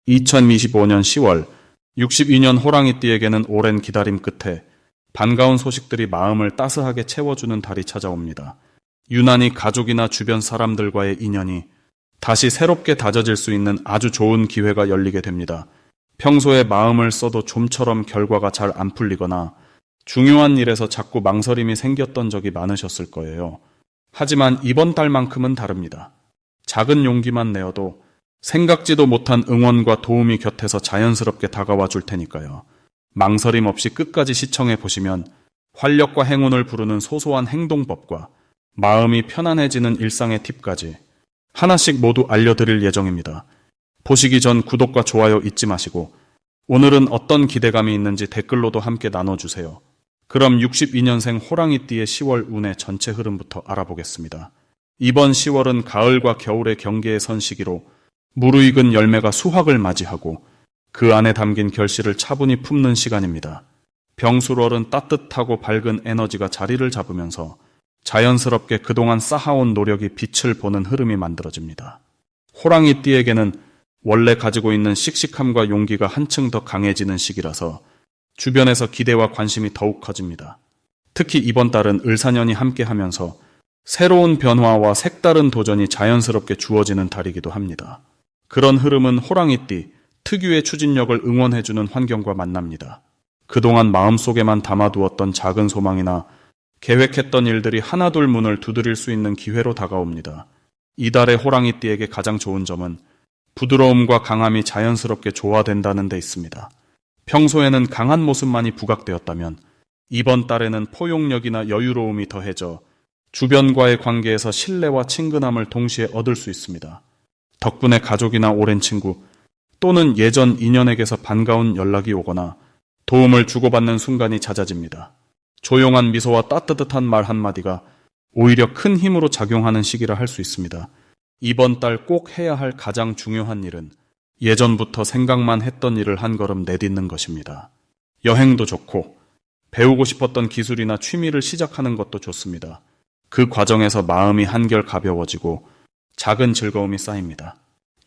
2025년 10월 62년 호랑이띠에게는 오랜 기다림 끝에 반가운 소식들이 마음을 따스하게 채워주는 달이 찾아옵니다. 유난히 가족이나 주변 사람들과의 인연이 다시 새롭게 다져질 수 있는 아주 좋은 기회가 열리게 됩니다. 평소에 마음을 써도 좀처럼 결과가 잘 안 풀리거나 중요한 일에서 자꾸 망설임이 생겼던 적이 많으셨을 거예요. 하지만 이번 달만큼은 다릅니다. 작은 용기만 내어도 생각지도 못한 응원과 도움이 곁에서 자연스럽게 다가와 줄 테니까요. 망설임 없이 끝까지 시청해 보시면 활력과 행운을 부르는 소소한 행동법과 마음이 편안해지는 일상의 팁까지 하나씩 모두 알려드릴 예정입니다. 보시기 전 구독과 좋아요 잊지 마시고 오늘은 어떤 기대감이 있는지 댓글로도 함께 나눠주세요. 그럼 62년생 호랑이띠의 10월 운의 전체 흐름부터 알아보겠습니다. 이번 10월은 가을과 겨울의 경계에 선 시기로 무르익은 열매가 수확을 맞이하고 그 안에 담긴 결실을 차분히 품는 시간입니다. 병술월은 따뜻하고 밝은 에너지가 자리를 잡으면서 자연스럽게 그동안 쌓아온 노력이 빛을 보는 흐름이 만들어집니다. 호랑이띠에게는 원래 가지고 있는 씩씩함과 용기가 한층 더 강해지는 시기라서 주변에서 기대와 관심이 더욱 커집니다. 특히 이번 달은 을사년이 함께하면서 새로운 변화와 색다른 도전이 자연스럽게 주어지는 달이기도 합니다. 그런 흐름은 호랑이띠 특유의 추진력을 응원해주는 환경과 만납니다. 그동안 마음속에만 담아두었던 작은 소망이나 계획했던 일들이 하나둘 문을 두드릴 수 있는 기회로 다가옵니다. 이달의 호랑이띠에게 가장 좋은 점은 부드러움과 강함이 자연스럽게 조화된다는 데 있습니다. 평소에는 강한 모습만이 부각되었다면 이번 달에는 포용력이나 여유로움이 더해져 주변과의 관계에서 신뢰와 친근함을 동시에 얻을 수 있습니다. 덕분에 가족이나 오랜 친구 또는 예전 인연에게서 반가운 연락이 오거나 도움을 주고받는 순간이 잦아집니다. 조용한 미소와 따뜻한 말 한마디가 오히려 큰 힘으로 작용하는 시기라 할 수 있습니다. 이번 달 꼭 해야 할 가장 중요한 일은 예전부터 생각만 했던 일을 한 걸음 내딛는 것입니다. 여행도 좋고 배우고 싶었던 기술이나 취미를 시작하는 것도 좋습니다. 그 과정에서 마음이 한결 가벼워지고 작은 즐거움이 쌓입니다.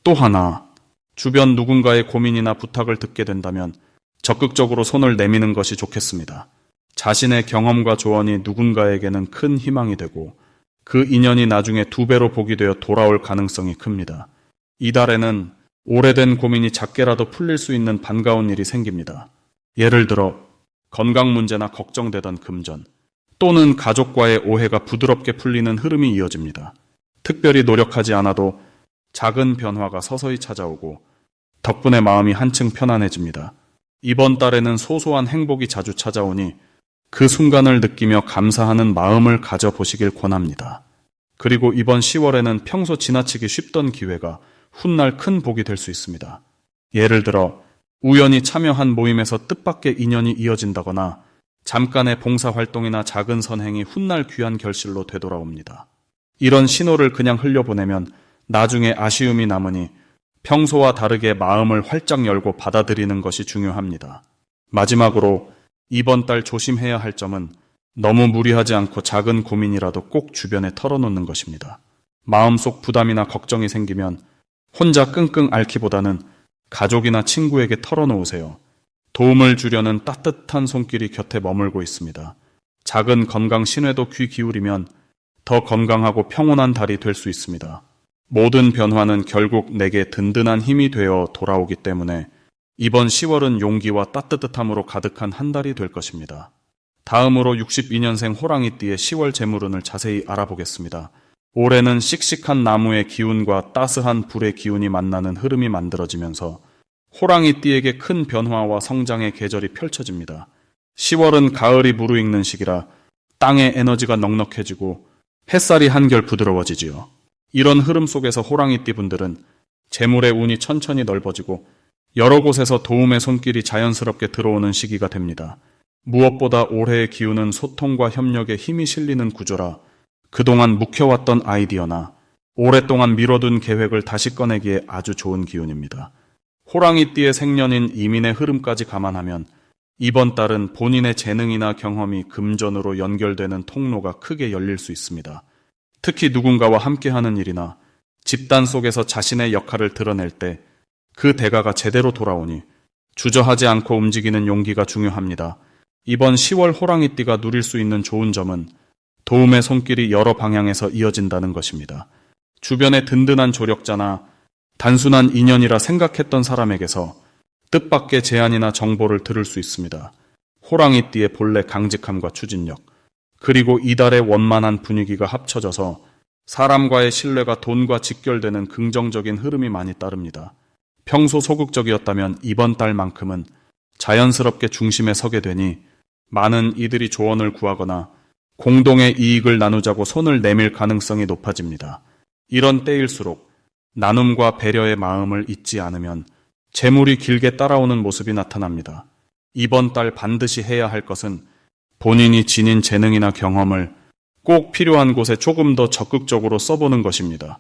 또 하나, 주변 누군가의 고민이나 부탁을 듣게 된다면 적극적으로 손을 내미는 것이 좋겠습니다. 자신의 경험과 조언이 누군가에게는 큰 희망이 되고 그 인연이 나중에 2배로 복이 되어 돌아올 가능성이 큽니다. 이달에는 오래된 고민이 작게라도 풀릴 수 있는 반가운 일이 생깁니다. 예를 들어 건강 문제나 걱정되던 금전 또는 가족과의 오해가 부드럽게 풀리는 흐름이 이어집니다. 특별히 노력하지 않아도 작은 변화가 서서히 찾아오고 덕분에 마음이 한층 편안해집니다. 이번 달에는 소소한 행복이 자주 찾아오니 그 순간을 느끼며 감사하는 마음을 가져보시길 권합니다. 그리고 이번 10월에는 평소 지나치기 쉽던 기회가 훗날 큰 복이 될 수 있습니다. 예를 들어 우연히 참여한 모임에서 뜻밖의 인연이 이어진다거나 잠깐의 봉사활동이나 작은 선행이 훗날 귀한 결실로 되돌아옵니다. 이런 신호를 그냥 흘려보내면 나중에 아쉬움이 남으니 평소와 다르게 마음을 활짝 열고 받아들이는 것이 중요합니다. 마지막으로 이번 달 조심해야 할 점은 너무 무리하지 않고 작은 고민이라도 꼭 주변에 털어놓는 것입니다. 마음속 부담이나 걱정이 생기면 혼자 끙끙 앓기보다는 가족이나 친구에게 털어놓으세요. 도움을 주려는 따뜻한 손길이 곁에 머물고 있습니다. 작은 건강 신호에도 귀 기울이면 더 건강하고 평온한 달이 될 수 있습니다. 모든 변화는 결국 내게 든든한 힘이 되어 돌아오기 때문에 이번 10월은 용기와 따뜻함으로 가득한 한 달이 될 것입니다. 다음으로 62년생 호랑이띠의 10월 재물운을 자세히 알아보겠습니다. 올해는 씩씩한 나무의 기운과 따스한 불의 기운이 만나는 흐름이 만들어지면서 호랑이띠에게 큰 변화와 성장의 계절이 펼쳐집니다. 10월은 가을이 무르익는 시기라 땅의 에너지가 넉넉해지고 햇살이 한결 부드러워지지요. 이런 흐름 속에서 호랑이띠 분들은 재물의 운이 천천히 넓어지고 여러 곳에서 도움의 손길이 자연스럽게 들어오는 시기가 됩니다. 무엇보다 올해의 기운은 소통과 협력에 힘이 실리는 구조라 그동안 묵혀왔던 아이디어나 오랫동안 미뤄둔 계획을 다시 꺼내기에 아주 좋은 기운입니다. 호랑이띠의 생년인 이민의 흐름까지 감안하면 이번 달은 본인의 재능이나 경험이 금전으로 연결되는 통로가 크게 열릴 수 있습니다. 특히 누군가와 함께하는 일이나 집단 속에서 자신의 역할을 드러낼 때 그 대가가 제대로 돌아오니 주저하지 않고 움직이는 용기가 중요합니다. 이번 10월 호랑이띠가 누릴 수 있는 좋은 점은 도움의 손길이 여러 방향에서 이어진다는 것입니다. 주변의 든든한 조력자나 단순한 인연이라 생각했던 사람에게서 뜻밖의 제안이나 정보를 들을 수 있습니다. 호랑이띠의 본래 강직함과 추진력, 그리고 이달의 원만한 분위기가 합쳐져서 사람과의 신뢰가 돈과 직결되는 긍정적인 흐름이 많이 따릅니다. 평소 소극적이었다면 이번 달만큼은 자연스럽게 중심에 서게 되니 많은 이들이 조언을 구하거나 공동의 이익을 나누자고 손을 내밀 가능성이 높아집니다. 이런 때일수록 나눔과 배려의 마음을 잊지 않으면 재물이 길게 따라오는 모습이 나타납니다. 이번 달 반드시 해야 할 것은 본인이 지닌 재능이나 경험을 꼭 필요한 곳에 조금 더 적극적으로 써보는 것입니다.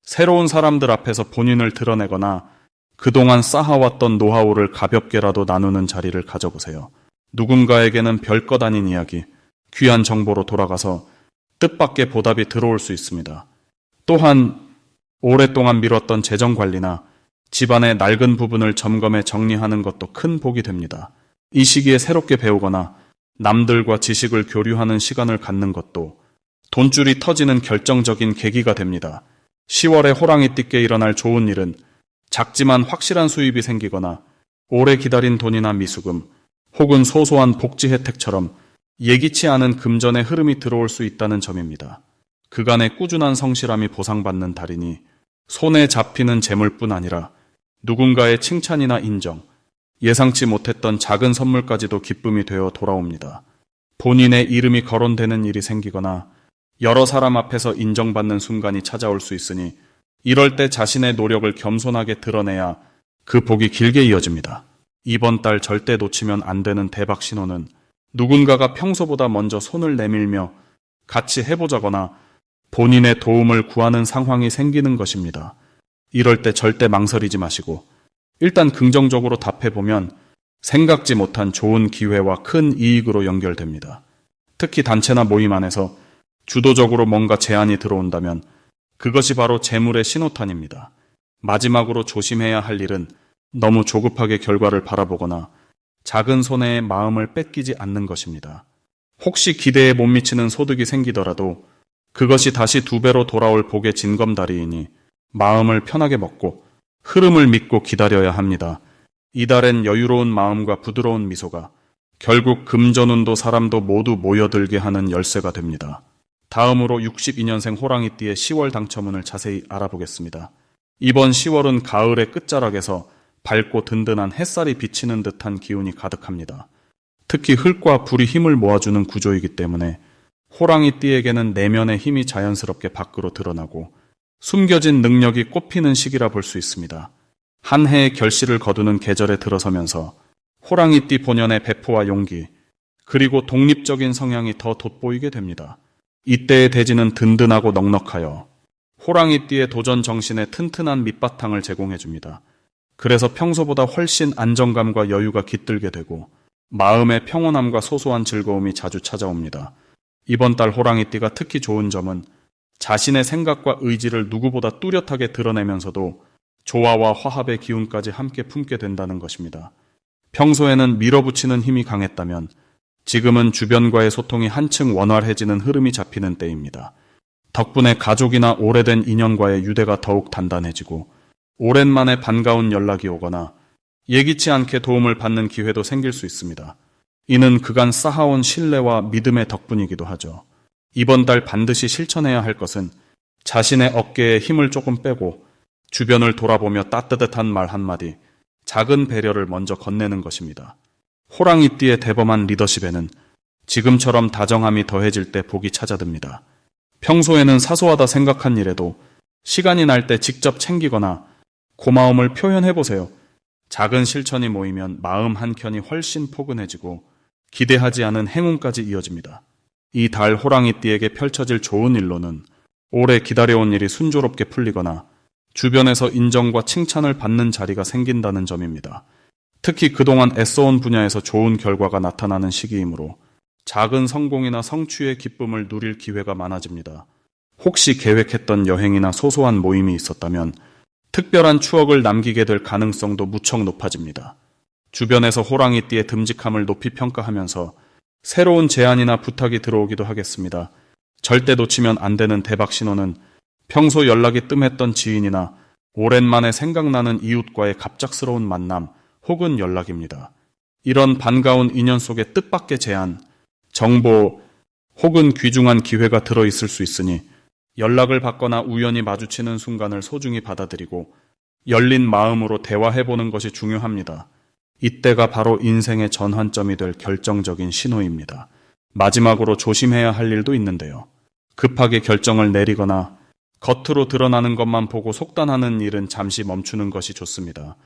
새로운 사람들 앞에서 본인을 드러내거나 그동안 쌓아왔던 노하우를 가볍게라도 나누는 자리를 가져보세요. 누군가에게는 별것 아닌 이야기, 귀한 정보로 돌아가서 뜻밖의 보답이 들어올 수 있습니다. 또한 오랫동안 미뤘던 재정 관리나 집안의 낡은 부분을 점검해 정리하는 것도 큰 복이 됩니다. 이 시기에 새롭게 배우거나 남들과 지식을 교류하는 시간을 갖는 것도 돈줄이 터지는 결정적인 계기가 됩니다. 10월에 호랑이띠께 일어날 좋은 일은 작지만 확실한 수입이 생기거나 오래 기다린 돈이나 미수금 혹은 소소한 복지 혜택처럼 예기치 않은 금전의 흐름이 들어올 수 있다는 점입니다. 그간의 꾸준한 성실함이 보상받는 달이니 손에 잡히는 재물뿐 아니라 누군가의 칭찬이나 인정, 예상치 못했던 작은 선물까지도 기쁨이 되어 돌아옵니다. 본인의 이름이 거론되는 일이 생기거나 여러 사람 앞에서 인정받는 순간이 찾아올 수 있으니 이럴 때 자신의 노력을 겸손하게 드러내야 그 복이 길게 이어집니다. 이번 달 절대 놓치면 안 되는 대박 신호는 누군가가 평소보다 먼저 손을 내밀며 같이 해보자거나 본인의 도움을 구하는 상황이 생기는 것입니다. 이럴 때 절대 망설이지 마시고 일단 긍정적으로 답해보면 생각지 못한 좋은 기회와 큰 이익으로 연결됩니다. 특히 단체나 모임 안에서 주도적으로 뭔가 제안이 들어온다면 그것이 바로 재물의 신호탄입니다. 마지막으로 조심해야 할 일은 너무 조급하게 결과를 바라보거나 작은 손해에 마음을 뺏기지 않는 것입니다. 혹시 기대에 못 미치는 소득이 생기더라도 그것이 다시 2배로 돌아올 복의 징검다리이니 마음을 편하게 먹고 흐름을 믿고 기다려야 합니다. 이달엔 여유로운 마음과 부드러운 미소가 결국 금전운도 사람도 모두 모여들게 하는 열쇠가 됩니다. 다음으로 62년생 호랑이띠의 10월 당첨운을 자세히 알아보겠습니다. 이번 10월은 가을의 끝자락에서 밝고 든든한 햇살이 비치는 듯한 기운이 가득합니다. 특히 흙과 불이 힘을 모아주는 구조이기 때문에 호랑이띠에게는 내면의 힘이 자연스럽게 밖으로 드러나고 숨겨진 능력이 꽃피는 시기라 볼 수 있습니다. 한 해의 결실을 거두는 계절에 들어서면서 호랑이띠 본연의 배포와 용기, 그리고 독립적인 성향이 더 돋보이게 됩니다. 이때의 대지는 든든하고 넉넉하여 호랑이띠의 도전 정신에 튼튼한 밑바탕을 제공해줍니다. 그래서 평소보다 훨씬 안정감과 여유가 깃들게 되고 마음의 평온함과 소소한 즐거움이 자주 찾아옵니다. 이번 달 호랑이띠가 특히 좋은 점은 자신의 생각과 의지를 누구보다 뚜렷하게 드러내면서도 조화와 화합의 기운까지 함께 품게 된다는 것입니다. 평소에는 밀어붙이는 힘이 강했다면 지금은 주변과의 소통이 한층 원활해지는 흐름이 잡히는 때입니다. 덕분에 가족이나 오래된 인연과의 유대가 더욱 단단해지고 오랜만에 반가운 연락이 오거나 예기치 않게 도움을 받는 기회도 생길 수 있습니다. 이는 그간 쌓아온 신뢰와 믿음의 덕분이기도 하죠. 이번 달 반드시 실천해야 할 것은 자신의 어깨에 힘을 조금 빼고 주변을 돌아보며 따뜻한 말 한마디, 작은 배려를 먼저 건네는 것입니다. 호랑이띠의 대범한 리더십에는 지금처럼 다정함이 더해질 때 복이 찾아듭니다. 평소에는 사소하다 생각한 일에도 시간이 날 때 직접 챙기거나 고마움을 표현해보세요. 작은 실천이 모이면 마음 한켠이 훨씬 포근해지고 기대하지 않은 행운까지 이어집니다. 이 달 호랑이띠에게 펼쳐질 좋은 일로는 오래 기다려온 일이 순조롭게 풀리거나 주변에서 인정과 칭찬을 받는 자리가 생긴다는 점입니다. 특히 그동안 애써온 분야에서 좋은 결과가 나타나는 시기이므로 작은 성공이나 성취의 기쁨을 누릴 기회가 많아집니다. 혹시 계획했던 여행이나 소소한 모임이 있었다면 특별한 추억을 남기게 될 가능성도 무척 높아집니다. 주변에서 호랑이띠의 듬직함을 높이 평가하면서 새로운 제안이나 부탁이 들어오기도 하겠습니다. 절대 놓치면 안 되는 대박 신호는 평소 연락이 뜸했던 지인이나 오랜만에 생각나는 이웃과의 갑작스러운 만남 혹은 연락입니다. 이런 반가운 인연 속에 뜻밖의 제안, 정보 혹은 귀중한 기회가 들어있을 수 있으니 연락을 받거나 우연히 마주치는 순간을 소중히 받아들이고 열린 마음으로 대화해보는 것이 중요합니다. 이때가 바로 인생의 전환점이 될 결정적인 신호입니다. 마지막으로 조심해야 할 일도 있는데요. 급하게 결정을 내리거나 겉으로 드러나는 것만 보고 속단하는 일은 잠시 멈추는 것이 좋습니다.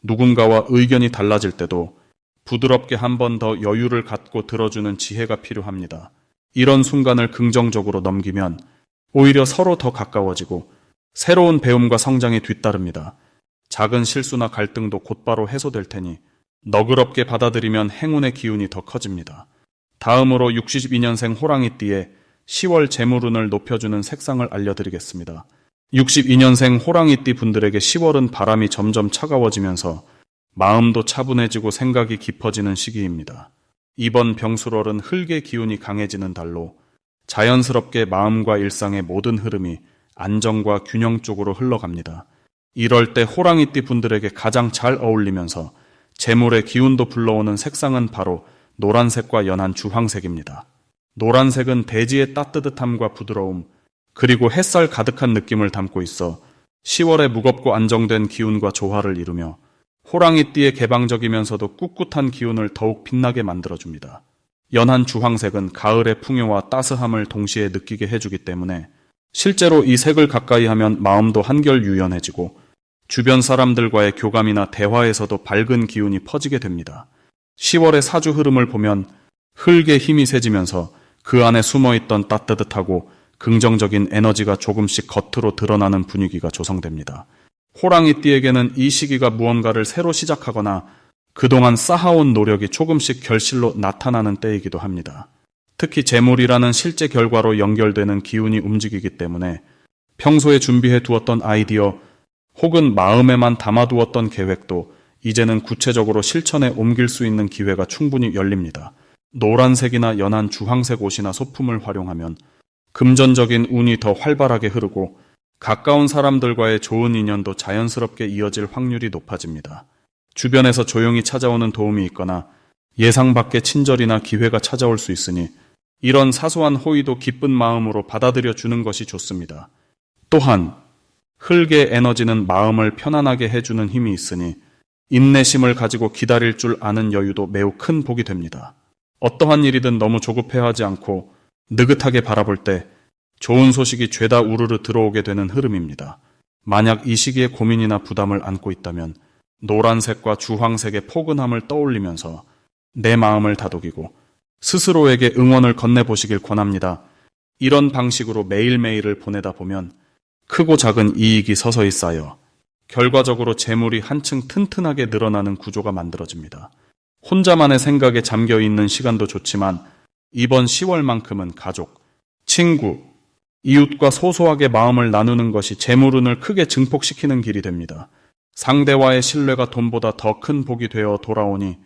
누군가와 의견이 달라질 때도 부드럽게 한 번 더 여유를 갖고 들어주는 지혜가 필요합니다. 이런 순간을 긍정적으로 넘기면 오히려 서로 더 가까워지고 새로운 배움과 성장이 뒤따릅니다. 작은 실수나 갈등도 곧바로 해소될 테니 너그럽게 받아들이면 행운의 기운이 더 커집니다. 다음으로 62년생 호랑이띠의 10월 재물운을 높여주는 색상을 알려드리겠습니다. 62년생 호랑이띠 분들에게 10월은 바람이 점점 차가워지면서 마음도 차분해지고 생각이 깊어지는 시기입니다. 이번 병술월은 흙의 기운이 강해지는 달로 자연스럽게 마음과 일상의 모든 흐름이 안정과 균형 쪽으로 흘러갑니다. 이럴 때 호랑이띠 분들에게 가장 잘 어울리면서 재물의 기운도 불러오는 색상은 바로 노란색과 연한 주황색입니다. 노란색은 대지의 따뜻함과 부드러움, 그리고 햇살 가득한 느낌을 담고 있어 10월에 무겁고 안정된 기운과 조화를 이루며 호랑이띠의 개방적이면서도 꿋꿋한 기운을 더욱 빛나게 만들어줍니다. 연한 주황색은 가을의 풍요와 따스함을 동시에 느끼게 해주기 때문에 실제로 이 색을 가까이 하면 마음도 한결 유연해지고 주변 사람들과의 교감이나 대화에서도 밝은 기운이 퍼지게 됩니다. 10월의 사주 흐름을 보면 흙의 힘이 세지면서 그 안에 숨어있던 따뜻하고 긍정적인 에너지가 조금씩 겉으로 드러나는 분위기가 조성됩니다. 호랑이띠에게는 이 시기가 무언가를 새로 시작하거나 그동안 쌓아온 노력이 조금씩 결실로 나타나는 때이기도 합니다. 특히 재물이라는 실제 결과로 연결되는 기운이 움직이기 때문에 평소에 준비해 두었던 아이디어 혹은 마음에만 담아두었던 계획도 이제는 구체적으로 실천에 옮길 수 있는 기회가 충분히 열립니다. 노란색이나 연한 주황색 옷이나 소품을 활용하면 금전적인 운이 더 활발하게 흐르고 가까운 사람들과의 좋은 인연도 자연스럽게 이어질 확률이 높아집니다. 주변에서 조용히 찾아오는 도움이 있거나 예상 밖의 친절이나 기회가 찾아올 수 있으니 이런 사소한 호의도 기쁜 마음으로 받아들여 주는 것이 좋습니다. 또한 흙의 에너지는 마음을 편안하게 해주는 힘이 있으니 인내심을 가지고 기다릴 줄 아는 여유도 매우 큰 복이 됩니다. 어떠한 일이든 너무 조급해하지 않고 느긋하게 바라볼 때 좋은 소식이 죄다 우르르 들어오게 되는 흐름입니다. 만약 이 시기에 고민이나 부담을 안고 있다면 노란색과 주황색의 포근함을 떠올리면서 내 마음을 다독이고 스스로에게 응원을 건네보시길 권합니다. 이런 방식으로 매일매일을 보내다 보면 크고 작은 이익이 서서히 쌓여 결과적으로 재물이 한층 튼튼하게 늘어나는 구조가 만들어집니다. 혼자만의 생각에 잠겨있는 시간도 좋지만 이번 10월만큼은 가족, 친구, 이웃과 소소하게 마음을 나누는 것이 재물운을 크게 증폭시키는 길이 됩니다. 상대와의 신뢰가 돈보다 더 큰 복이 되어 돌아오니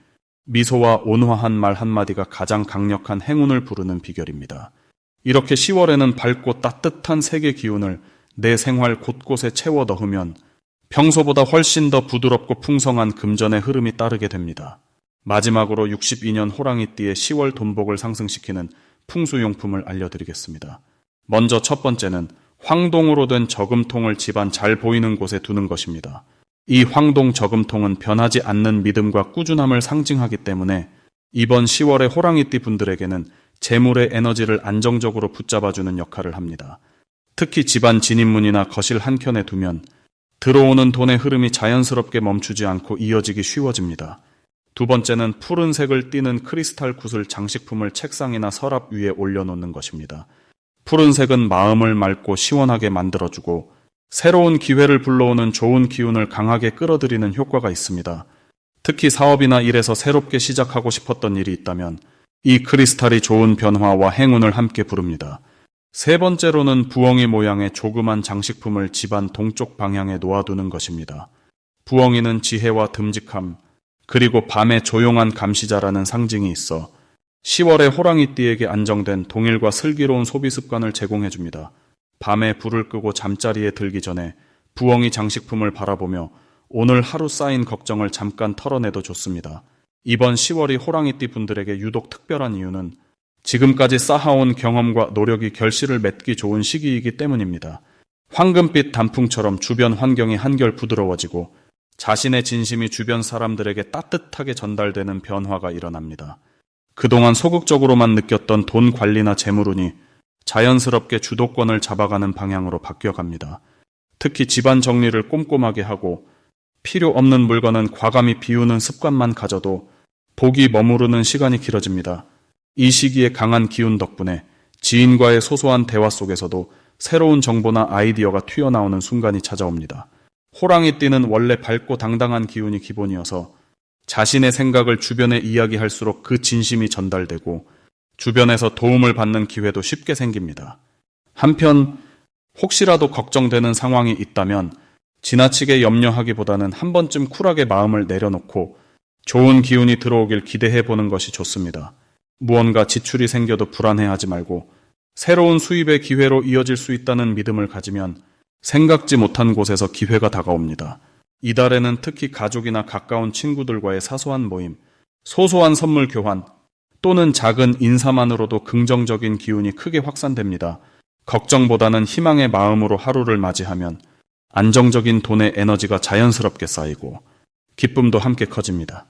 미소와 온화한 말 한마디가 가장 강력한 행운을 부르는 비결입니다. 이렇게 10월에는 밝고 따뜻한 색의 기운을 내 생활 곳곳에 채워 넣으면 평소보다 훨씬 더 부드럽고 풍성한 금전의 흐름이 따르게 됩니다. 마지막으로 62년 호랑이띠의 10월 돈복을 상승시키는 풍수용품을 알려드리겠습니다. 먼저 첫 번째는 황동으로 된 저금통을 집안 잘 보이는 곳에 두는 것입니다. 이 황동 저금통은 변하지 않는 믿음과 꾸준함을 상징하기 때문에 이번 10월의 호랑이띠 분들에게는 재물의 에너지를 안정적으로 붙잡아주는 역할을 합니다. 특히 집안 진입문이나 거실 한켠에 두면 들어오는 돈의 흐름이 자연스럽게 멈추지 않고 이어지기 쉬워집니다. 두 번째는 푸른색을 띠는 크리스탈 구슬 장식품을 책상이나 서랍 위에 올려놓는 것입니다. 푸른색은 마음을 맑고 시원하게 만들어주고 새로운 기회를 불러오는 좋은 기운을 강하게 끌어들이는 효과가 있습니다. 특히 사업이나 일에서 새롭게 시작하고 싶었던 일이 있다면 이 크리스탈이 좋은 변화와 행운을 함께 부릅니다. 세 번째로는 부엉이 모양의 조그만 장식품을 집안 동쪽 방향에 놓아두는 것입니다. 부엉이는 지혜와 듬직함, 그리고 밤의 조용한 감시자라는 상징이 있어 10월에 호랑이띠에게 안정된 동일과 슬기로운 소비 습관을 제공해줍니다. 밤에 불을 끄고 잠자리에 들기 전에 부엉이 장식품을 바라보며 오늘 하루 쌓인 걱정을 잠깐 털어내도 좋습니다. 이번 10월이 호랑이띠 분들에게 유독 특별한 이유는 지금까지 쌓아온 경험과 노력이 결실을 맺기 좋은 시기이기 때문입니다. 황금빛 단풍처럼 주변 환경이 한결 부드러워지고 자신의 진심이 주변 사람들에게 따뜻하게 전달되는 변화가 일어납니다. 그동안 소극적으로만 느꼈던 돈 관리나 재물운이 자연스럽게 주도권을 잡아가는 방향으로 바뀌어갑니다. 특히 집안 정리를 꼼꼼하게 하고 필요 없는 물건은 과감히 비우는 습관만 가져도 복이 머무르는 시간이 길어집니다. 이 시기에 강한 기운 덕분에 지인과의 소소한 대화 속에서도 새로운 정보나 아이디어가 튀어나오는 순간이 찾아옵니다. 호랑이띠는 원래 밝고 당당한 기운이 기본이어서 자신의 생각을 주변에 이야기할수록 그 진심이 전달되고 주변에서 도움을 받는 기회도 쉽게 생깁니다. 한편 혹시라도 걱정되는 상황이 있다면 지나치게 염려하기보다는 한 번쯤 쿨하게 마음을 내려놓고 좋은 기운이 들어오길 기대해보는 것이 좋습니다. 무언가 지출이 생겨도 불안해하지 말고 새로운 수입의 기회로 이어질 수 있다는 믿음을 가지면 생각지 못한 곳에서 기회가 다가옵니다. 이달에는 특히 가족이나 가까운 친구들과의 사소한 모임, 소소한 선물 교환 또는 작은 인사만으로도 긍정적인 기운이 크게 확산됩니다. 걱정보다는 희망의 마음으로 하루를 맞이하면 안정적인 돈의 에너지가 자연스럽게 쌓이고 기쁨도 함께 커집니다.